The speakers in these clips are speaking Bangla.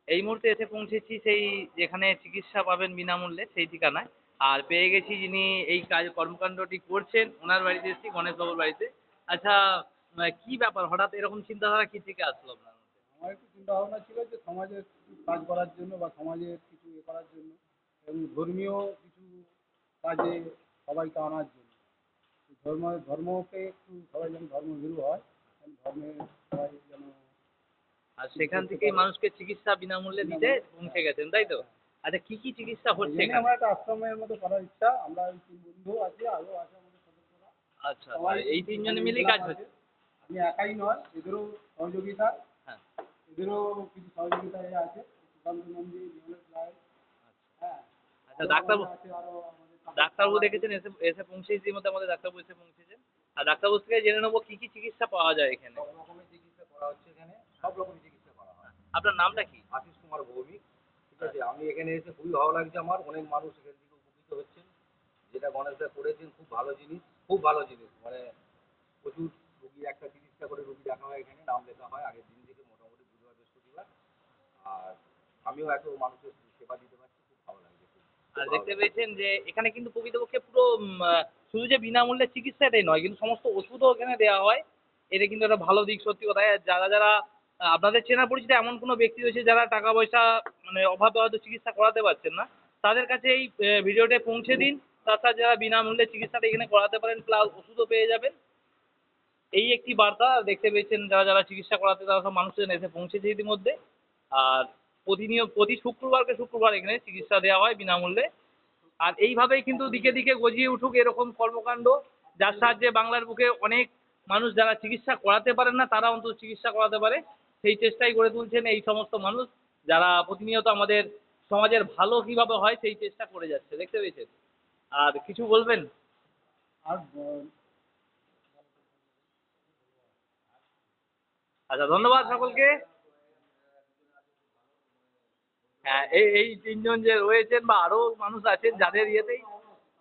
এই মুহূর্তে এসে পৌঁছেছি সেই যেখানে চিকিৎসা পাবেন বিনামূল্যে সেই ঠিকানায়। আর পেয়ে গেছি যিনি এই কাজ কর্মকাণ্ডটি করছেন, ওনার বাড়িতে এসেছি, গণেশবাবুর বাড়িতে। আচ্ছা, কি ব্যাপার হঠাৎ এরকম চিন্তাধারা কি থেকে আসলো আপনার মধ্যে? আমার একটু চিন্তা ভাবনা ছিল যে সমাজের কিছু কাজ করার জন্য বা সমাজের কিছু করার জন্য এবং ধর্মীয় কিছু কাজে সবাইকে আনার জন্য। ধর্মকে একটু সবাই যেন ধর্মভীরু হয়, এবং ধর্মে সবাই যেন আর কিছু সেখান করতে থেকেই পারে। মানুষকে চিকিৎসা বিনামূল্যে দিতে বিনামূল্যে, পৌঁছে হ্যাঁ, গেছেন, তাই তো? হ্যাঁ। আচ্ছা, কি কি চিকিৎসা এই হচ্ছে জন্যই এখানে? আমার একটা আশ্রমের মতো করার ইচ্ছা। আমরা ওই ৩ বন্ধু আছি, আরও আছে আমাদের সদস্যরা। আচ্ছা, আচ্ছা, সবাই এই কিন্তু এখানে তিনজনে মিলেই ইনভলভ কাজ আছে। হচ্ছে। আমি একাই নয়, এদেরও সহযোগিতা, হ্যাঁ। এদেরও কিছু সহযোগিতা আছে। সুকান্ত নন্দী, নিরঞ্জন রায়, হ্যাঁ, আচ্ছা, আরও ডাক্তারবাবু, আমাদের আছে, আরও আমাদের ডাক্তারবাবু পাড়া আছে। দেখেছেন, এসে এসে পৌঁছেছি মধ্যে আমাদের ডাক্তারবাবু এসে পৌঁছেছেন। আর ডাক্তারবাবুর থেকে জেনে নেবো কি কি চিকিৎসা পাওয়া যায় এখানে। সব রকমের চিকিৎসা করা হচ্ছে এখানে, সব রকমের চিকিৎসা করা হয়। আপনার নামটা কি? আশিস কুমার ভৌমিক। ঠিক আছে, আমি এখানে এসে খুবই ভালো লাগছে আমার। অনেক মানুষ এখান থেকে উপকৃত হচ্ছেন। যেটা গণেশদা করেছেন খুব ভালো জিনিস, খুব ভালো জিনিস। মানে প্রচুর রুগী, একটা চিকিৎসা করে রুগী দেখা হয়, এখানে নাম লেখা হয় আগের দিন থেকে, মোটামুটি বুধবার বৃহস্পতিবার। আর আমিও এত মানুষের সেবা দিতে পারছি, খুব ভালো লাগছে, খুব খুব আর ভালো দেখতে লাগছে। পেয়েছেন যে এখানে কিন্তু প্রকৃতপক্ষে পুরো শুধু যে বিনামূল্যে চিকিৎসাটাই নয়, কিন্তু সমস্ত ওষুধও এখানে দেওয়া হয়। এটা কিন্তু একটা ভালো দিক সত্যি কথা। যারা যারা আপনাদের চেনা পরিচিত এমন কোনো ব্যক্তি রয়েছে যারা টাকা পয়সা মানে অভাবে হয়তো চিকিৎসা করাতে পারছেন না, তাদের কাছে এই ভিডিওটা পৌঁছে দিন। তাছাড়া যারা বিনামূল্যে চিকিৎসাটা এখানে করাতে পারেন, প্লাস ওষুধও পেয়ে যাবেন। এই একটি বার্তা দেখতে পেয়েছেন, যারা যারা চিকিৎসা করাতে তারা সব মানুষজন এসে পৌঁছেছে ইতিমধ্যে। আর প্রতি শুক্রবারকে শুক্রবার এখানে চিকিৎসা দেওয়া হয় বিনামূল্যে। আর এইভাবেই কিন্তু দিকে দিকে গজিয়ে উঠুক এরকম কর্মকাণ্ড, যার সাহায্যে বাংলার বুকে অনেক মানুষ যারা চিকিৎসা করাতে পারেন না তারা অন্তত চিকিৎসা করাতে পারে। সেই চেষ্টাই গড়ে তুলছেন এই সমস্ত মানুষ, যারা প্রতিনিয়ত আমাদের সমাজের ভালো কিভাবে হয় সেই চেষ্টা করে যাচ্ছে, দেখতে পেয়েছেন। আর কিছু বলবেন? আর আচ্ছা, ধন্যবাদ সকলকে। হ্যাঁ, এই এই তিনজন যে রয়েছেন বা আরো মানুষ আছেন যাদের ইয়েতেই,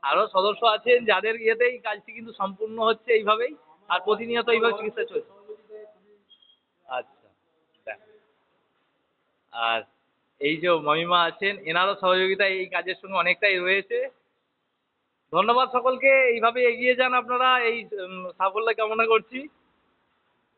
আরো সদস্য আছেন যাদের ইয়েতেই কাজটি কিন্তু সম্পূর্ণ হচ্ছে এইভাবেই। আর প্রতিনিয়ত এইভাবে চিকিৎসা চলছে। আচ্ছা, দেখ। আর এই যে মামিমা আছেন, এনারও সহযোগিতা এই কাজের সঙ্গে অনেকটাই রয়েছে। ধন্যবাদ সকলকে। এইভাবে এগিয়ে যান আপনারা, এই সাফল্য কামনা করছি।